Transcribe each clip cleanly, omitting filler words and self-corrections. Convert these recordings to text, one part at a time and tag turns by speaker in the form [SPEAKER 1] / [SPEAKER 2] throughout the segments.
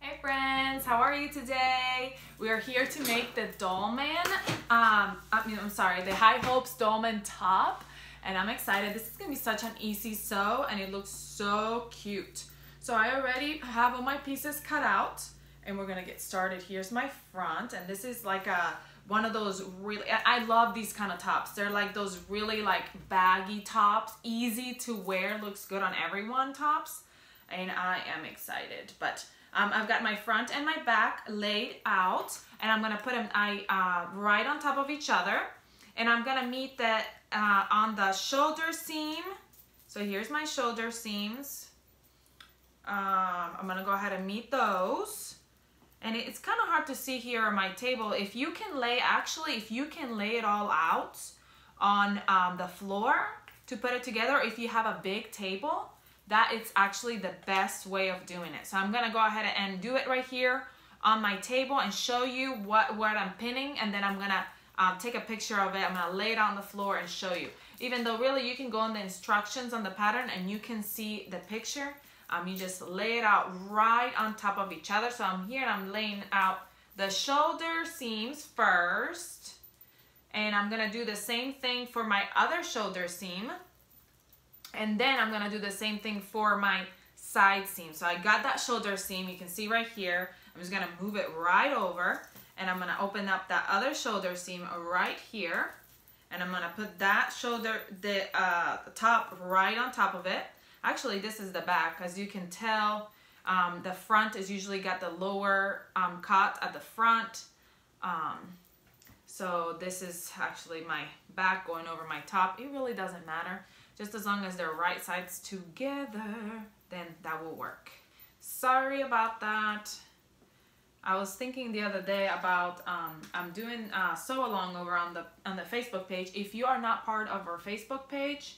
[SPEAKER 1] Hey friends, how are you today? We are here to make the Dolman, the High Hopes Dolman top, and I'm excited. This is gonna be such an easy sew, and it looks so cute. So I already have all my pieces cut out, and we're gonna get started. Here's my front, and this is like one of those really, I love these kind of tops. They're like those really like baggy tops, easy to wear, looks good on everyone tops, and I am excited. But I've got my front and my back laid out, and I'm gonna put them right on top of each other, and I'm gonna meet that on the shoulder seam. So here's my shoulder seams. I'm gonna go ahead and meet those, and it's kind of hard to see here on my table. If you can lay it all out on the floor to put it together, if you have a big table, that is actually the best way of doing it. So I'm gonna go ahead and do it right here on my table and show you what I'm pinning, and then I'm gonna take a picture of it. I'm gonna lay it on the floor and show you. Even though really you can go in the instructions on the pattern and you can see the picture, you just lay it out right on top of each other. So I'm here and I'm laying out the shoulder seams first, and I'm gonna do the same thing for my other shoulder seam. And then I'm gonna do the same thing for my side seam. So I got that shoulder seam, you can see right here. I'm just gonna move it right over, and I'm gonna open up that other shoulder seam right here, and I'm gonna put that shoulder, the top right on top of it. Actually, this is the back. As you can tell, the front is usually got the lower cut at the front. So this is actually my back going over my top. It really doesn't matter. Just as long as they're right sides together, then that will work. Sorry about that. I was thinking the other day about, I'm doing sew along over on the Facebook page. If you are not part of our Facebook page,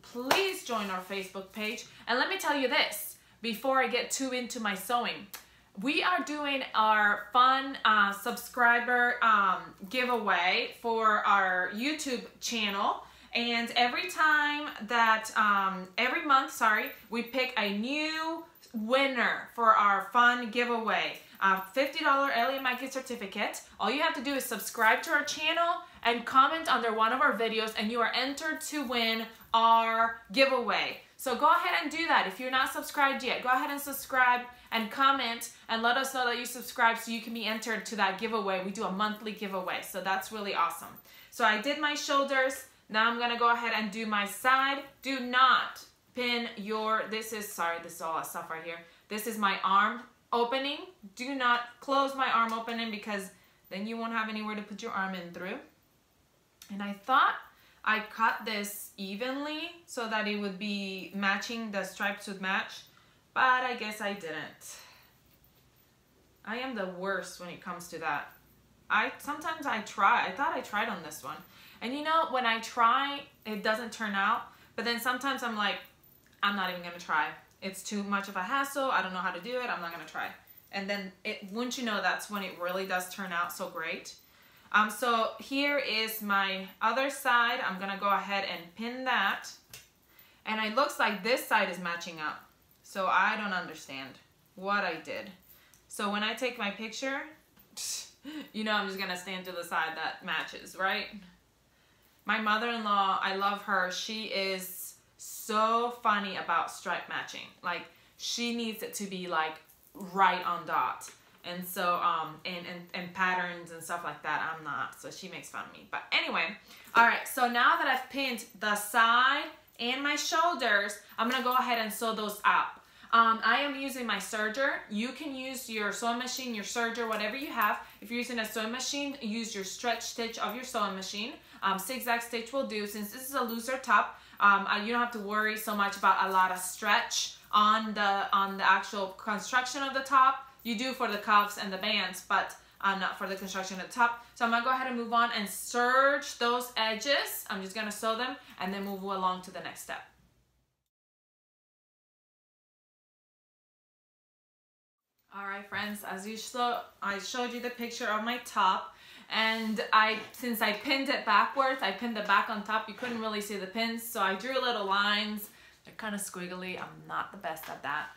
[SPEAKER 1] please join our Facebook page. And let me tell you this, before I get too into my sewing, we are doing our fun subscriber giveaway for our YouTube channel. And every month, we pick a new winner for our fun giveaway. $50 Ellie and my gift certificate. All you have to do is subscribe to our channel and comment under one of our videos, and you are entered to win our giveaway. So go ahead and do that. If you're not subscribed yet, go ahead and subscribe and comment and let us know that you subscribed so you can be entered to that giveaway. We do a monthly giveaway, so that's really awesome. So I did my shoulders. Now I'm gonna go ahead and do my side. Do not pin your, this is all that stuff right here. This is my arm opening. Do not close my arm opening, because then you won't have anywhere to put your arm in through. And I thought I cut this evenly so that it would be matching, the stripes would match, but I guess I didn't. I am the worst when it comes to that. Sometimes I try. I thought I tried on this one. And you know, when I try, it doesn't turn out. But then sometimes I'm like, I'm not even gonna try. It's too much of a hassle. I don't know how to do it. I'm not gonna try. And then wouldn't you know, that's when it really does turn out so great. So here is my other side. I'm gonna go ahead and pin that. And it looks like this side is matching up. So I don't understand what I did. So when I take my picture, you know, I'm just gonna stand to the side that matches, right? My mother-in-law, I love her. She is so funny about stripe matching. Like, she needs it to be like right on dot. And so, and patterns and stuff like that, I'm not. So she makes fun of me. But anyway, all right. So now that I've pinned the side and my shoulders, I'm gonna go ahead and sew those up. I am using my serger. You can use your sewing machine, your serger, whatever you have. If you're using a sewing machine, use your stretch stitch of your sewing machine. Zigzag stitch will do. Since this is a looser top, you don't have to worry so much about a lot of stretch on the actual construction of the top. You do for the cuffs and the bands, but not for the construction of the top. So I'm gonna go ahead and move on and serge those edges. I'm just gonna sew them and then move along to the next step. All right, friends, as you saw, I showed you the picture of my top, and since I pinned it backwards, I pinned the back on top. You couldn't really see the pins, so I drew little lines They're kind of squiggly. I'm not the best at that.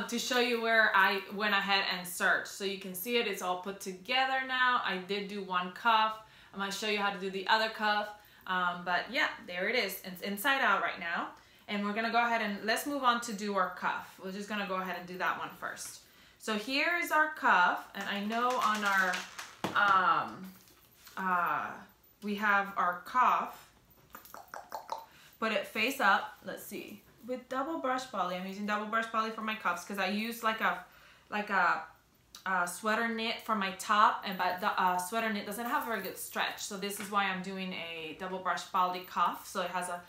[SPEAKER 1] To show you where I went ahead and searched. So you can see it, it's all put together now. I did do one cuff. I'm gonna show you how to do the other cuff. But yeah, there it is. It's inside out right now. And we're gonna go ahead and let's move on to do our cuff. We're just gonna go ahead and do that one first. So here is our cuff, and I know on our, we have our cuff, put it face up, let's see. With double brush poly, I'm using double brush poly for my cuffs because I use like a sweater knit for my top, and but the sweater knit doesn't have a very good stretch. So this is why I'm doing a double brush poly cuff, so it has a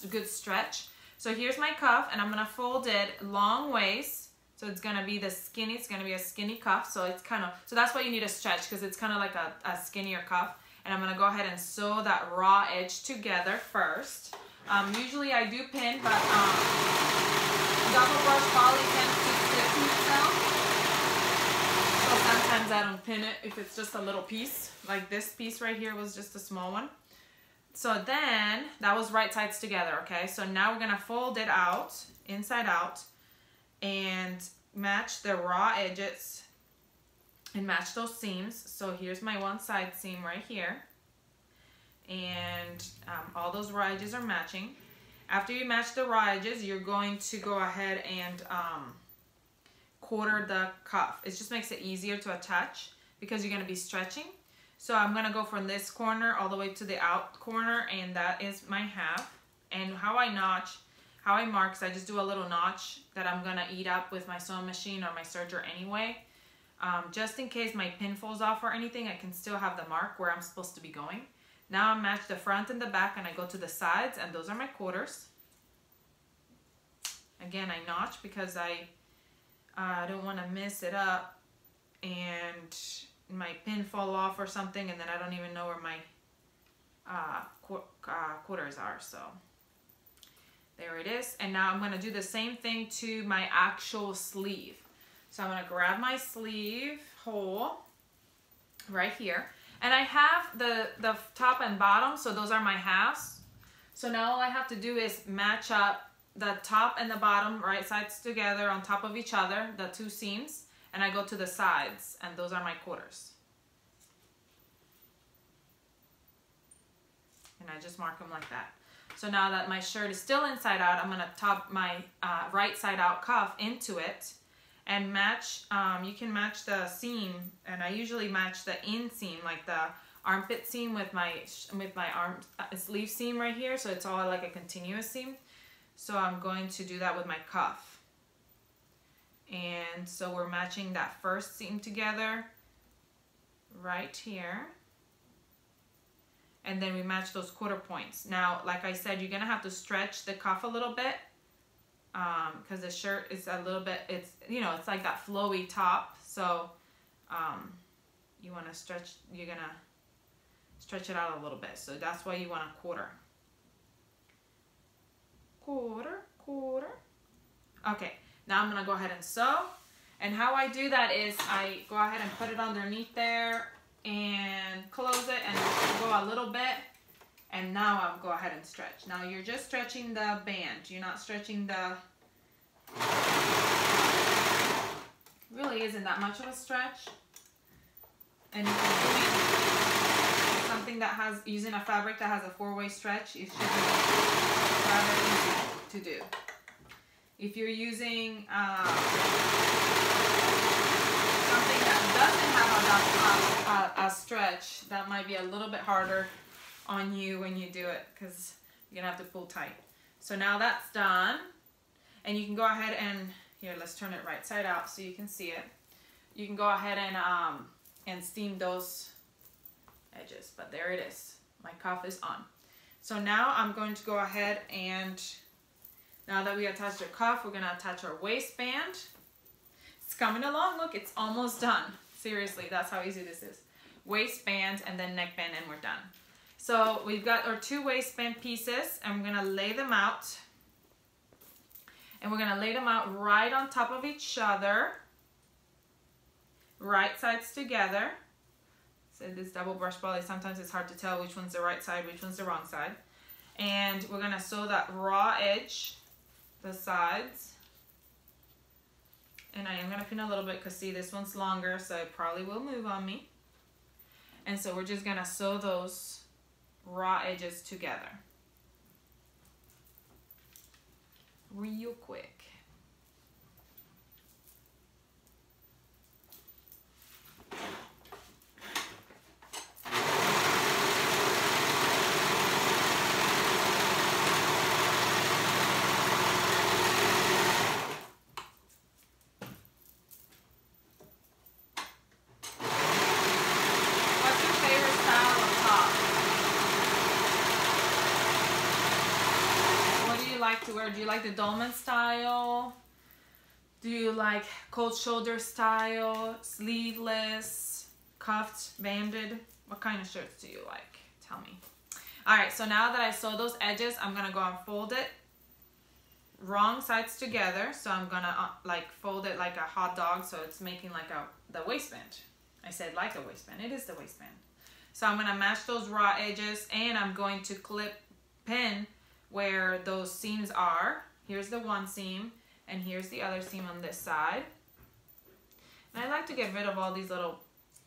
[SPEAKER 1] good stretch. So here's my cuff, and I'm gonna fold it long ways. So it's gonna be it's gonna be a skinny cuff. So it's kind of, so that's why you need a stretch, because it's kind of like a skinnier cuff. And I'm gonna go ahead and sew that raw edge together first. Usually I do pin, but double brush poly tends to stick to itself. So sometimes I don't pin it if it's just a little piece. Like this piece right here was just a small one. So then that was right sides together, okay? So now we're gonna fold it out, inside out, and match the raw edges and match those seams. So here's my one side seam right here. And all those raw edges are matching. After you match the raw edges, you're going to go ahead and quarter the cuff. It just makes it easier to attach because you're gonna be stretching. So I'm gonna go from this corner all the way to the out corner, and that is my half. And how I mark is I just do a little notch that I'm gonna eat up with my sewing machine or my serger anyway. Just in case my pin falls off or anything, I can still have the mark where I'm supposed to be going. Now I match the front and the back, and I go to the sides, and those are my quarters. Again, I notch because I don't want to mess it up and my pin fall off or something, and then I don't even know where my quarters are. So there it is. And now I'm going to do the same thing to my actual sleeve. So I'm going to grab my sleeve hole right here. And I have the top and bottom, so those are my halves. So now all I have to do is match up the top and the bottom right sides together on top of each other, the two seams, and I go to the sides, and those are my quarters. And I just mark them like that. So now that my shirt is still inside out, I'm gonna top my right side out cuff into it and match, you can match the seam, and I usually match the inseam, like the armpit seam with my arm sleeve seam right here, so it's all like a continuous seam. So I'm going to do that with my cuff. And so we're matching that first seam together right here. And then we match those quarter points. Now, like I said, you're gonna have to stretch the cuff a little bit, because the shirt is a little bit, it's, you know, it's like that flowy top. So you want to stretch, you're gonna stretch it out a little bit. So that's why you want a quarter. Okay, now I'm gonna go ahead and sew. And how I do that is I go ahead and put it underneath there and close it and go a little bit. And now I'll go ahead and stretch. Now you're just stretching the band. You're not stretching the, really isn't that much of a stretch. And if you're doing something that has, using a fabric that has a four-way stretch, it should be rather easy to do. If you're using something that doesn't have a stretch, that might be a little bit harder on you when you do it, because you're gonna have to pull tight. So now that's done, and you can go ahead and, here, let's turn it right side out so you can see it. You can go ahead and steam those edges, but there it is. My cuff is on. So now I'm going to go ahead and, now that we attached our cuff, we're gonna attach our waistband. It's coming along, look, it's almost done. Seriously, that's how easy this is. Waistband and then neckband, and we're done. So we've got our two waistband pieces, and we're gonna lay them out. And we're gonna lay them out right on top of each other. Right sides together. So this double brush poly, sometimes it's hard to tell which one's the right side, which one's the wrong side. And we're gonna sew that raw edge the sides. And I am going to pin a little bit because see, this one's longer, so it probably will move on me. And so we're just going to sew those raw edges together real quick. To wear? Do you like the Dolman style? Do you like cold shoulder style, sleeveless, cuffed, banded? What kind of shirts do you like? Tell me. All right, so now that I sewed those edges, I'm gonna go and fold it wrong sides together. So I'm gonna like fold it like a hot dog, so it's making like the waistband. I said like a waistband. It is the waistband. So I'm gonna match those raw edges, and I'm going to clip pin where those seams are. Here's the one seam, and here's the other seam on this side. And I like to get rid of all these little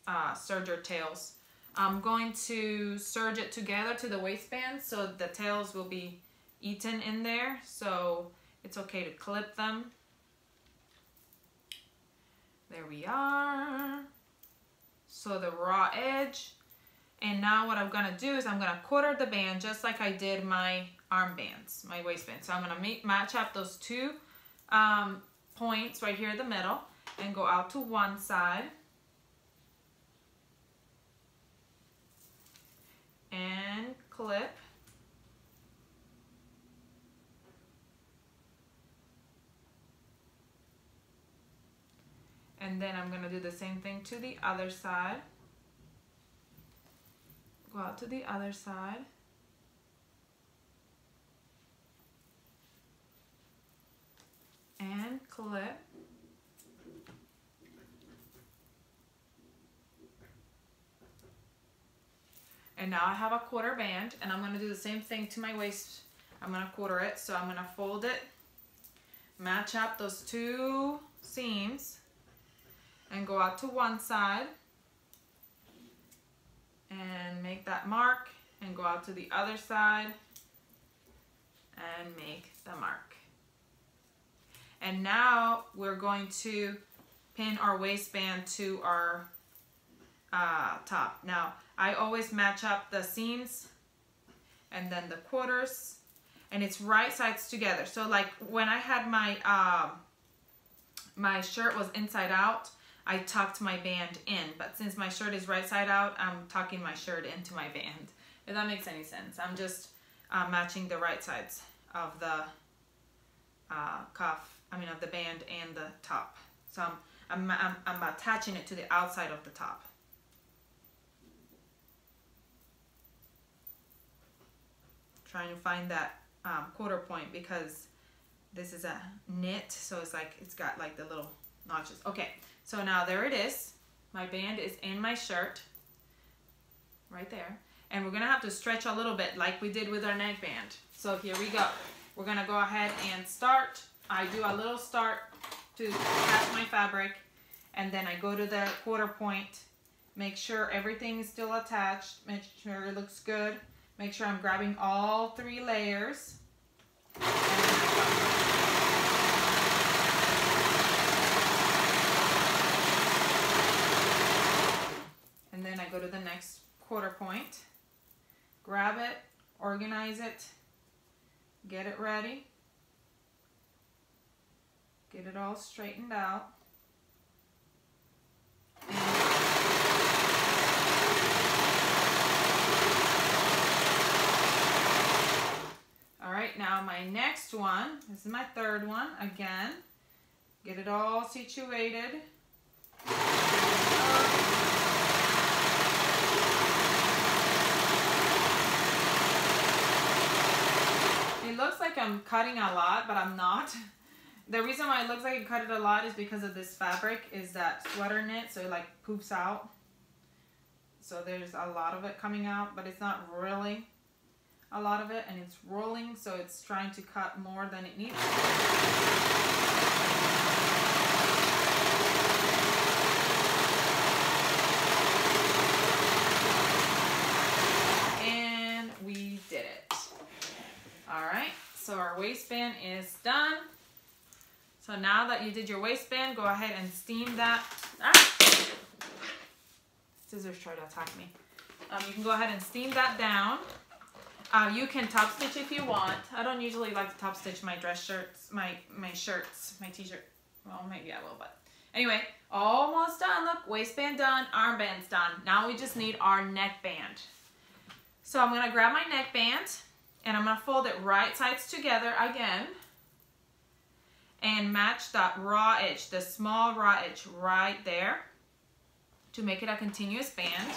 [SPEAKER 1] serger tails. I'm going to serge it together to the waistband so the tails will be eaten in there, so it's okay to clip them. There we are. So the raw edge. And now what I'm gonna do is I'm gonna quarter the band just like I did my armbands, my waistband. So I'm gonna match up those two points right here in the middle and go out to one side and clip. And then I'm gonna do the same thing to the other side. Go out to the other side. And clip. And now I have a quarter band, and I'm going to do the same thing to my waist. I'm going to quarter it, so I'm going to fold it, match up those two seams, and go out to one side and make that mark, and go out to the other side and make the mark. And now we're going to pin our waistband to our top. Now I always match up the seams and then the quarters, and it's right sides together. So like when I had my my shirt was inside out, I tucked my band in, but since my shirt is right side out, I'm tucking my shirt into my band. If that makes any sense. I'm just matching the right sides of the cuff, of the band and the top. So I'm attaching it to the outside of the top. Trying to find that quarter point because this is a knit, so it's like it's got like the little notches. Okay, so now there it is. My band is in my shirt right there, and we're gonna have to stretch a little bit like we did with our neckband. So here we go. We're gonna go ahead and start. I do a little start to attach my fabric, and then I go to the quarter point, make sure everything is still attached, make sure it looks good, make sure I'm grabbing all 3 layers. And then I go to the next quarter point, grab it, organize it, get it ready, get it all straightened out. All right, now my next one, this is my third one, again, get it all situated. It looks like I'm cutting a lot, but I'm not. The reason why it looks like I cut it a lot is because of this fabric, is that sweater knit, so it like poofs out. So there's a lot of it coming out, but it's not really. a lot of it, and it's rolling, so it's trying to cut more than it needs. And we did it. All right, so our waistband is done. So now that you did your waistband, go ahead and steam that. Scissors tried to attack me. You can go ahead and steam that down. You can top stitch if you want. I don't usually like to top stitch my dress shirts, my shirts, my t-shirt. Well, maybe I will, but anyway, almost done. Look, waistband done, armband's done. Now we just need our neckband. So I'm gonna grab my neckband and I'm gonna fold it right sides together again and match that raw edge, the small raw edge right there to make it a continuous band.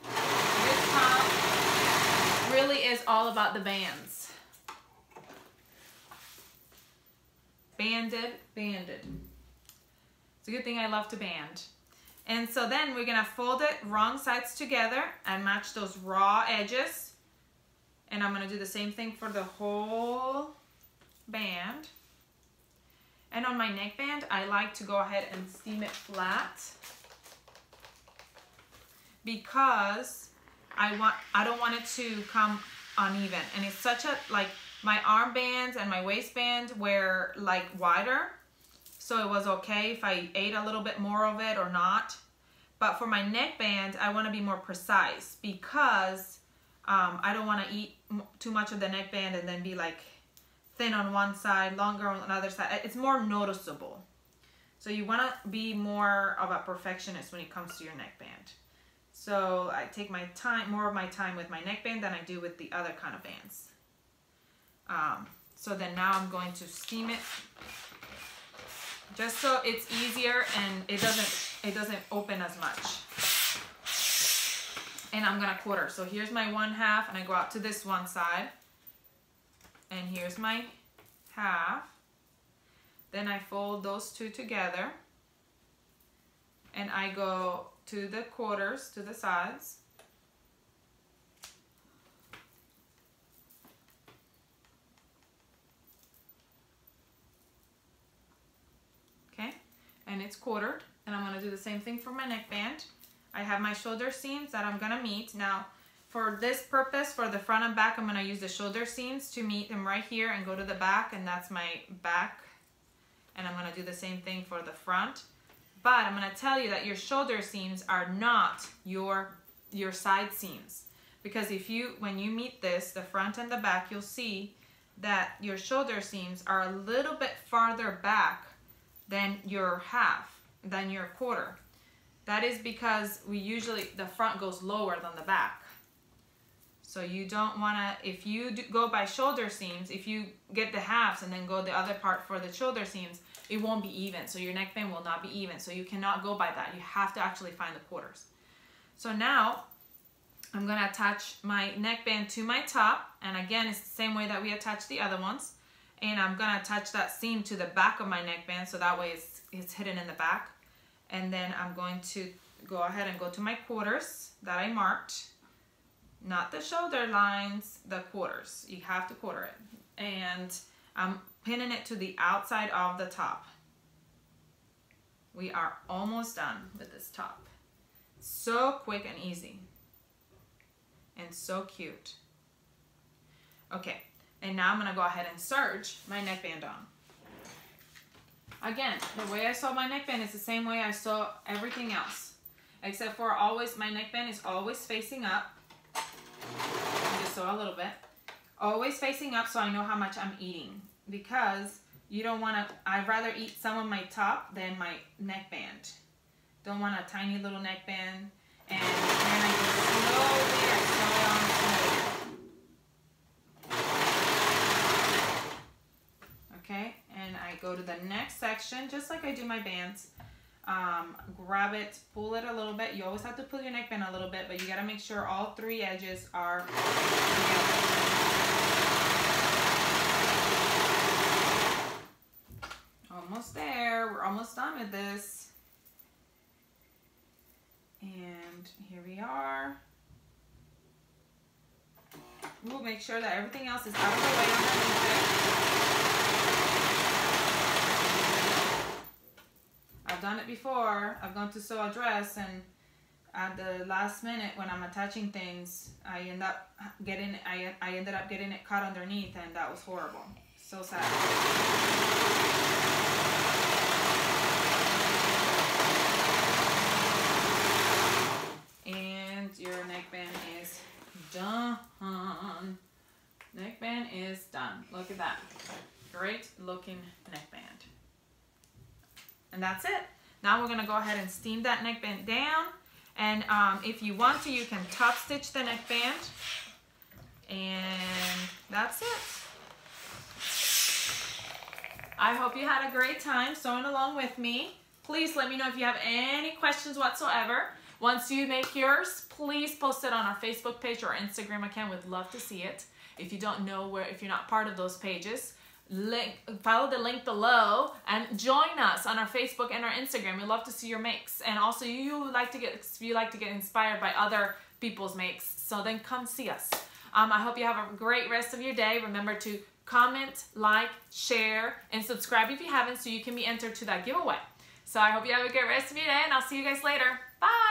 [SPEAKER 1] This top really is all about the bands. Banded, banded. It's a good thing I love to band. And so then we're gonna fold it wrong sides together and match those raw edges. And I'm gonna do the same thing for the whole band. And on my neckband, I like to go ahead and steam it flat because I don't want it to come uneven. And it's such a, like, my armbands and my waistband were like wider, so it was okay if I ate a little bit more of it or not. But for my neckband, I want to be more precise because I don't want to eat too much of the neckband and then be like thin on one side, longer on the other side. It's more noticeable. So you want to be more of a perfectionist when it comes to your neckband. So I take my time, more of my time with my neckband than I do with the other kind of bands. So then now I'm going to steam it just so it's easier and it doesn't open as much. And I'm gonna quarter. So here's my 1/2 and I go out to this one side. And here's my 1/2. Then I fold those two together. And I go to the quarters, to the sides. Okay, and it's quartered. And I'm gonna do the same thing for my neckband. I have my shoulder seams that I'm gonna meet. Now, for this purpose, for the front and back, I'm gonna use the shoulder seams to meet them right here and go to the back, and that's my back. And I'm gonna do the same thing for the front. But I'm gonna tell you that your shoulder seams are not your side seams. Because when you meet this, the front and the back, you'll see that your shoulder seams are a little bit farther back than your 1/2, than your quarter. That is because the front goes lower than the back. So you don't wanna, if you go by shoulder seams, if you get the 1/2s and then go the other part for the shoulder seams, it won't be even. So your neckband will not be even. So you cannot go by that. You have to actually find the quarters. So now I'm gonna attach my neckband to my top. And again, it's the same way that we attach the other ones. And I'm gonna attach that seam to the back of my neckband so that way it's hidden in the back. And then I'm going to go ahead and go to my quarters that I marked. Not the shoulder lines, the quarters. You have to quarter it. And I'm pinning it to the outside of the top. We are almost done with this top. So quick and easy. And so cute. Okay, and now I'm gonna go ahead and serge my neckband on. Again, the way I sew my neckband is the same way I sew everything else. Except for my neckband is always facing up. Just sew a little bit. Always facing up so I know how much I'm eating. Because you don't want to, I'd rather eat some of my top than my neckband. Don't want a tiny little neckband. And then I go slowly, I sew it on slowly. Okay, and I go to the next section, just like I do my bands. Grab it, pull it a little bit. You always have to pull your neckband a little bit, but you got to make sure all 3 edges are together. Almost there. We're almost done with this. And here we are. We'll make sure that everything else is out of the way underneath it. I've done it before. I've gone to sew a dress, and at the last minute when I'm attaching things, I ended up getting it caught underneath, and that was horrible. So sad. And your neckband is done. Neckband is done. Look at that. Great looking neckband. And that's it. Now we're gonna go ahead and steam that neckband down. And if you want to, you can top stitch the neckband. And that's it. I hope you had a great time sewing along with me. Please let me know if you have any questions whatsoever. Once you make yours, please post it on our Facebook page or Instagram account. We'd love to see it. If you don't know if you're not part of those pages, follow the link below and join us on our Facebook and our Instagram. We'd love to see your makes. And also, if you like to get inspired by other people's makes, so then come see us. I hope you have a great rest of your day. Remember to comment, like, share, and subscribe if you haven't, so you can be entered to that giveaway. So I hope you have a great rest of your day, and I'll see you guys later. Bye!